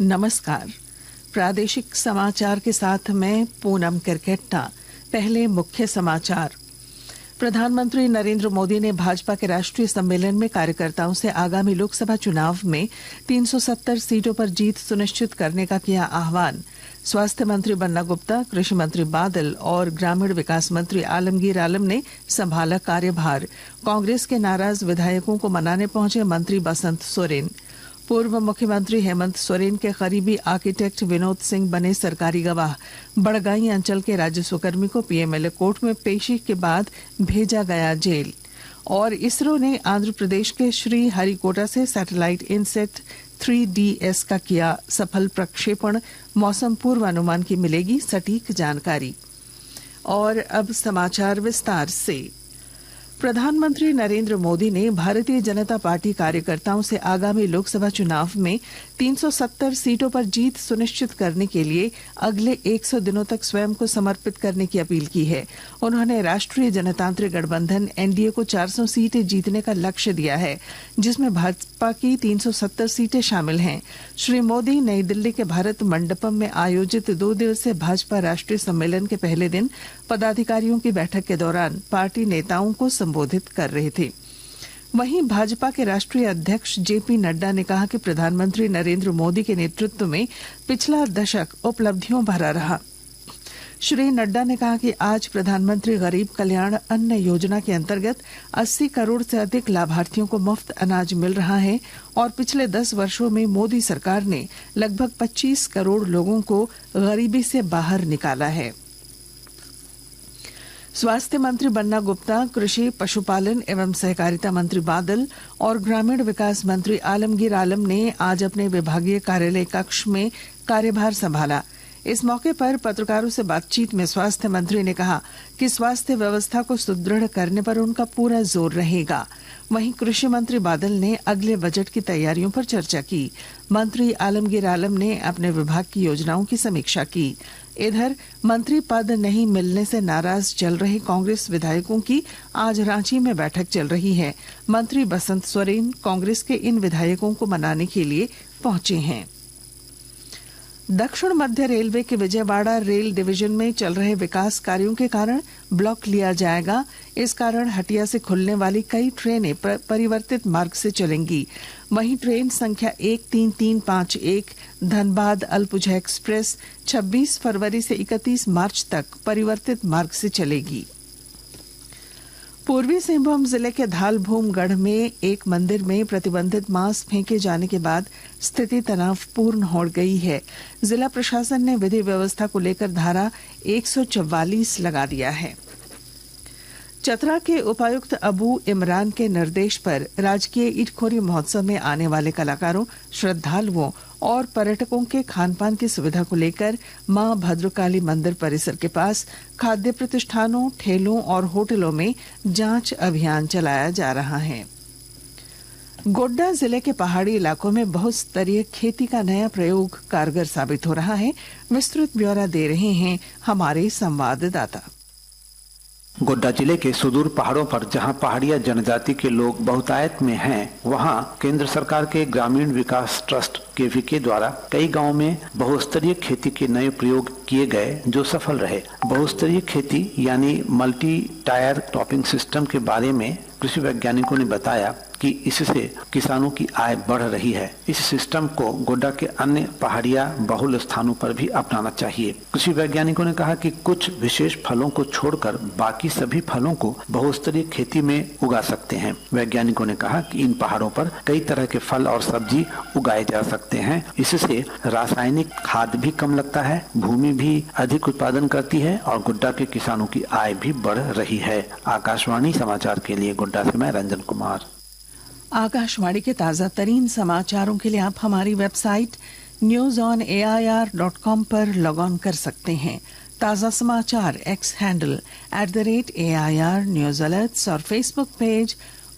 नमस्कार। प्रादेशिक समाचार के साथ मैं पूनम करकेट्टा। पहले मुख्य समाचार। प्रधानमंत्री नरेंद्र मोदी ने भाजपा के राष्ट्रीय सम्मेलन में कार्यकर्ताओं से आगामी लोकसभा चुनाव में 370 सीटों पर जीत सुनिश्चित करने का किया आह्वान। स्वास्थ्य मंत्री बन्ना गुप्ता, कृषि मंत्री बादल और ग्रामीण विकास मंत्री आलमगीर आलम ने संभाला कार्यभार। कांग्रेस के नाराज विधायकों को मनाने पहुंचे मंत्री बसंत सोरेन। पूर्व मुख्यमंत्री हेमंत सोरेन के करीबी आर्किटेक्ट विनोद सिंह बने सरकारी गवाह। बड़गाई अंचल के राजस्व कर्मी को पीएमएलए कोर्ट में पेशी के बाद भेजा गया जेल। और इसरो ने आंध्र प्रदेश के श्री हरिकोटा से सैटेलाइट इनसेट 3DS का किया सफल प्रक्षेपण। मौसम पूर्वानुमान की मिलेगी सटीक जानकारी। और अब समाचार विस्तार से। प्रधानमंत्री नरेंद्र मोदी ने भारतीय जनता पार्टी कार्यकर्ताओं से आगामी लोकसभा चुनाव में 370 सीटों पर जीत सुनिश्चित करने के लिए अगले 100 दिनों तक स्वयं को समर्पित करने की अपील की है। उन्होंने राष्ट्रीय जनतांत्रिक गठबंधन एनडीए को 400 सीटें जीतने का लक्ष्य दिया है, जिसमें भाजपा की 370 सीटें शामिल हैं। श्री मोदी नई दिल्ली के भारत मंडपम में आयोजित 2 दिवसीय भाजपा राष्ट्रीय सम्मेलन के पहले दिन पदाधिकारियों की बैठक के दौरान पार्टी नेताओं को संबोधित कर रहे थे। वहीं भाजपा के राष्ट्रीय अध्यक्ष जेपी नड्डा ने कहा कि प्रधानमंत्री नरेंद्र मोदी के नेतृत्व में पिछला दशक उपलब्धियों भरा रहा। श्री नड्डा ने कहा कि आज प्रधानमंत्री गरीब कल्याण अन्न योजना के अंतर्गत 80 करोड़ से अधिक लाभार्थियों को मुफ्त अनाज मिल रहा है और पिछले 10 वर्षों में मोदी सरकार ने लगभग 25 करोड़ लोगों को गरीबी से बाहर निकाला है। स्वास्थ्य मंत्री बन्ना गुप्ता, कृषि पशुपालन एवं सहकारिता मंत्री बादल और ग्रामीण विकास मंत्री आलमगीर आलम ने आज अपने विभागीय कार्यालय कक्ष में कार्यभार संभाला। इस मौके पर पत्रकारों से बातचीत में स्वास्थ्य मंत्री ने कहा कि स्वास्थ्य व्यवस्था को सुदृढ़ करने पर उनका पूरा जोर रहेगा। वहीं कृषि मंत्री बादल ने अगले बजट की तैयारियों पर चर्चा की। मंत्री आलमगीर आलम ने अपने विभाग की योजनाओं की समीक्षा की। इधर मंत्री पद नहीं मिलने से नाराज चल रहे कांग्रेस विधायकों की आज रांची में बैठक चल रही है। मंत्री बसंत सोरेन कांग्रेस के इन विधायकों को मनाने के लिए पहुंचे हैं। दक्षिण मध्य रेलवे के विजयवाड़ा रेल डिवीजन में चल रहे विकास कार्यों के कारण ब्लॉक लिया जाएगा। इस कारण हटिया से खुलने वाली कई ट्रेनें परिवर्तित मार्ग से चलेंगी। वहीं ट्रेन संख्या 13351 धनबाद अलपुझा एक्सप्रेस 26 फरवरी से 31 मार्च तक परिवर्तित मार्ग से चलेगी। पूर्वी सिंहभूम जिले के धालभूमगढ़ में एक मंदिर में प्रतिबंधित मांस फेंके जाने के बाद स्थिति तनावपूर्ण हो गई है। जिला प्रशासन ने विधि व्यवस्था को लेकर धारा 144 लगा दिया है। चतरा के उपायुक्त अबू इमरान के निर्देश पर राजकीय ईटखोरी महोत्सव में आने वाले कलाकारों, श्रद्धालुओं और पर्यटकों के खानपान की सुविधा को लेकर मां भद्रकाली मंदिर परिसर के पास खाद्य प्रतिष्ठानों, ठेलों और होटलों में जांच अभियान चलाया जा रहा है। गोड्डा जिले के पहाड़ी इलाकों में बहुस्तरीय खेती का नया प्रयोग कारगर साबित हो रहा है। विस्तृत ब्यौरा दे रहे हैं हमारे संवाददाता। गोड्डा जिले के सुदूर पहाड़ों पर जहां पहाड़िया जनजाति के लोग बहुतायत में हैं, वहां केंद्र सरकार के ग्रामीण विकास ट्रस्ट केवीके द्वारा कई गांवों में बहुस्तरीय खेती के नए प्रयोग किए गए जो सफल रहे। बहुस्तरीय खेती यानी मल्टी टायर टॉपिंग सिस्टम के बारे में कृषि वैज्ञानिकों ने बताया कि इससे किसानों की आय बढ़ रही है। इस सिस्टम को गोड्डा के अन्य पहाड़िया बहुल स्थानों पर भी अपनाना चाहिए। कृषि वैज्ञानिकों ने कहा कि कुछ विशेष फलों को छोड़कर बाकी सभी फलों को बहुस्तरीय खेती में उगा सकते हैं। वैज्ञानिकों ने कहा कि इन पहाड़ों पर कई तरह के फल और सब्जी उगाए जा सकते हैं। इससे रासायनिक खाद भी कम लगता है, भूमि भी अधिक उत्पादन करती है और गोड्डा के किसानों की आय भी बढ़ रही है। आकाशवाणी समाचार के लिए गोड्डा से मैं रंजन कुमार। आकाशवाणी के ताजा तरीन समाचारों के लिए आप हमारी वेबसाइट newsonair.com पर लॉग ऑन कर सकते हैं। ताजा समाचार X handle @AIR news alerts और Facebook page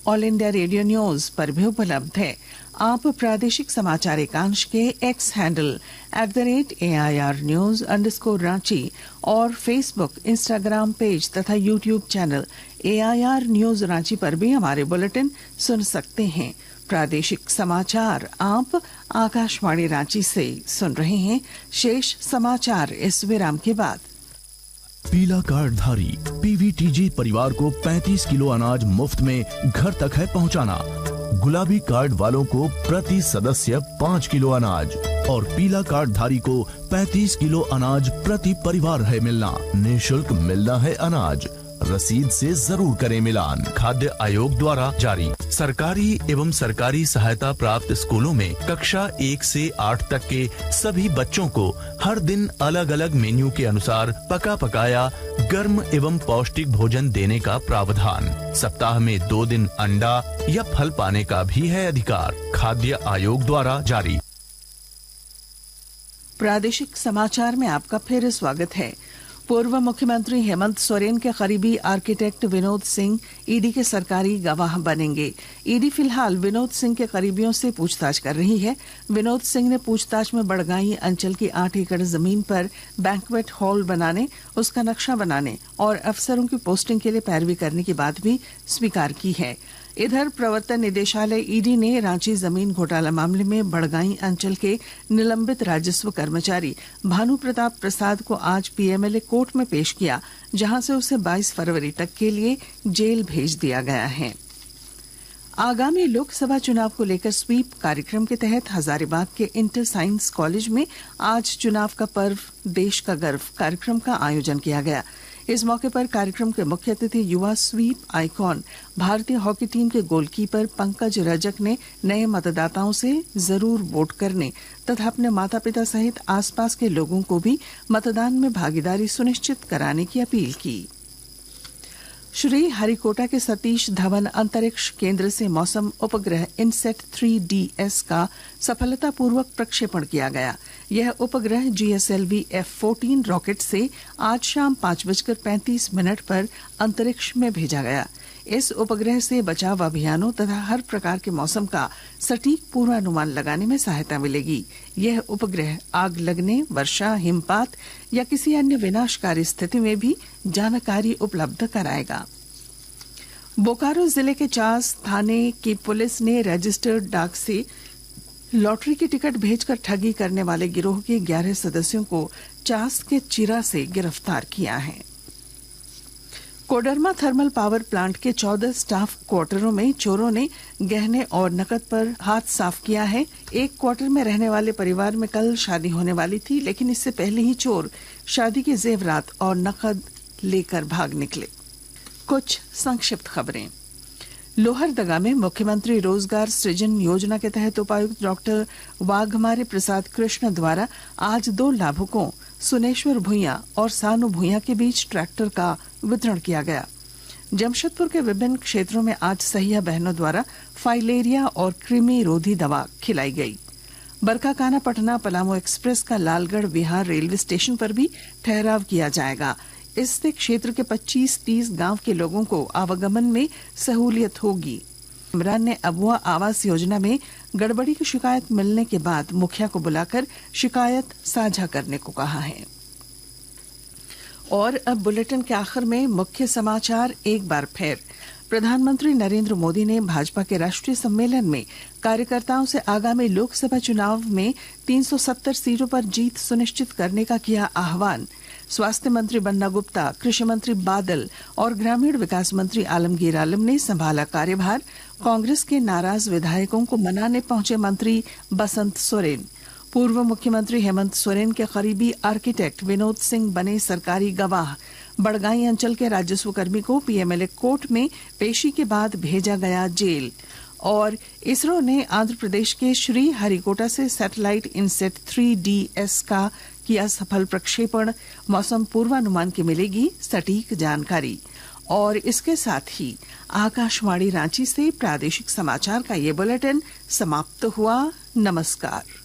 All India Radio News पर भी उपलब्ध है। आप प्रादेशिक समाचार एकांश के एक्स हैंडल @AIR न्यूज _ और फेसबुक, इंस्टाग्राम पेज तथा YouTube channel AIR news Ranchi पर भी हमारे बुलेटिन सुन सकते हैं। प्रादेशिक समाचार आप आकाशवाणी रांची से सुन रहे हैं। शेष समाचार इस विराम के बाद। पीला कार्ड धारी पीवीटीजी परिवार को 35 किलो अनाज मुफ्त में घर तक है पहुंचाना। गुलाबी कार्ड वालों को प्रति सदस्य 5 किलो अनाज और पीला कार्ड धारी को 35 किलो अनाज प्रति परिवार है मिलना। निःशुल्क मिलना है अनाज। रसीद से जरूर करें मिलान। खाद्य आयोग द्वारा जारी। सरकारी एवं सरकारी सहायता प्राप्त स्कूलों में कक्षा 1 से 8 तक के सभी बच्चों को हर दिन अलग अलग मेन्यू के अनुसार पका पकाया गर्म एवं पौष्टिक भोजन देने का प्रावधान। सप्ताह में 2 दिन अंडा या फल पाने का भी है अधिकार। खाद्य आयोग द्वारा जारी। प्रादेशिक समाचार में आपका फिर स्वागत है। पूर्व मुख्यमंत्री हेमंत सोरेन के करीबी आर्किटेक्ट विनोद सिंह ईडी के सरकारी गवाह बनेंगे। ईडी फिलहाल विनोद सिंह के करीबियों से पूछताछ कर रही है। विनोद सिंह ने पूछताछ में बड़गाई अंचल की 8 एकड़ जमीन पर बैंक्वेट हॉल बनाने, उसका नक्शा बनाने और अफसरों की पोस्टिंग के लिए पैरवी करने की बात भी स्वीकार की है। इधर प्रवर्तन निदेशालय ईडी ने रांची जमीन घोटाला मामले में बड़गाई अंचल के निलंबित राजस्व कर्मचारी भानु प्रताप प्रसाद को आज पीएमएलए कोर्ट में पेश किया, जहां से उसे 22 फरवरी तक के लिए जेल भेज दिया गया है। आगामी लोकसभा चुनाव को लेकर स्वीप कार्यक्रम के तहत हजारीबाग के इंटर साइंस कॉलेज में आज चुनाव का पर्व देश का गर्व कार्यक्रम का आयोजन किया गया। इस मौके पर कार्यक्रम के मुख्य अतिथि युवा स्वीप आइकॉन भारतीय हॉकी टीम के गोलकीपर पंकज रजक ने नए मतदाताओं से जरूर वोट करने तथा अपने माता पिता सहित आसपास के लोगों को भी मतदान में भागीदारी सुनिश्चित कराने की अपील की। श्री हरिकोटा के सतीश धवन अंतरिक्ष केंद्र से मौसम उपग्रह इनसेट 3DS का सफलतापूर्वक प्रक्षेपण किया गया। यह उपग्रह GSLV F-14 रॉकेट से आज शाम 5:35 पर अंतरिक्ष में भेजा गया। इस उपग्रह से बचाव अभियानों तथा हर प्रकार के मौसम का सटीक पूर्वानुमान लगाने में सहायता मिलेगी। यह उपग्रह आग लगने, वर्षा, हिमपात या किसी अन्य विनाशकारी स्थिति में भी जानकारी उपलब्ध कराएगा। बोकारो जिले के चास थाने की पुलिस ने रजिस्टर्ड डाक से लॉटरी की टिकट भेजकर ठगी करने वाले गिरोह के 11 सदस्यों को चास के चिरा से गिरफ्तार किया है। कोडरमा थर्मल पावर प्लांट के 14 स्टाफ क्वार्टरों में चोरों ने गहने और नकद पर हाथ साफ किया है। एक क्वार्टर में रहने वाले परिवार में कल शादी होने वाली थी, लेकिन इससे पहले ही चोर शादी के जेवरात और नकद लेकर भाग निकले। कुछ संक्षिप्त खबरें। लोहरदगा में मुख्यमंत्री रोजगार सृजन योजना के तहत उपायुक्त डॉक्टर वाघमारे प्रसाद कृष्ण द्वारा आज 2 लाभुकों सुनेश्वर भुइया और सानू भुइया के बीच ट्रैक्टर का वितरण किया गया। जमशेदपुर के विभिन्न क्षेत्रों में आज सहिया बहनों द्वारा फाइलेरिया और कृमि रोधी दवा खिलाई गई। बरकाकाना पटना पलामू एक्सप्रेस का लालगढ़ विहार रेलवे स्टेशन पर भी ठहराव किया जाएगा। इससे क्षेत्र के 25-30 गांव के लोगों को आवागमन में सहूलियत होगी। इमरान ने अबुआ आवास योजना में गड़बड़ी की शिकायत मिलने के बाद मुखिया को बुलाकर शिकायत साझा करने को कहा है। और अब बुलेटिन के आखिर में मुख्य समाचार एक बार फिर। प्रधानमंत्री नरेंद्र मोदी ने भाजपा के राष्ट्रीय सम्मेलन में कार्यकर्ताओं से आगामी लोकसभा चुनाव में 370 सीटों पर जीत सुनिश्चित करने का किया आह्वान। स्वास्थ्य मंत्री बन्ना गुप्ता, कृषि मंत्री बादल और ग्रामीण विकास मंत्री आलमगीर आलम ने संभाला कार्यभार। कांग्रेस के नाराज विधायकों को मनाने पहुंचे मंत्री बसंत सोरेन। पूर्व मुख्यमंत्री हेमंत सोरेन के करीबी आर्किटेक्ट विनोद सिंह बने सरकारी गवाह। बड़गाई अंचल के राजस्व कर्मी को पीएमएलए कोर्ट में पेशी के बाद भेजा गया जेल। और इसरो ने आंध्र प्रदेश के श्री हरिकोटा से सैटेलाइट इनसेट 3DS का किया सफल प्रक्षेपण। मौसम पूर्वानुमान की मिलेगी सटीक जानकारी। और इसके साथ ही आकाशवाणी रांची से प्रादेशिक समाचार का ये बुलेटिन समाप्त हुआ। नमस्कार।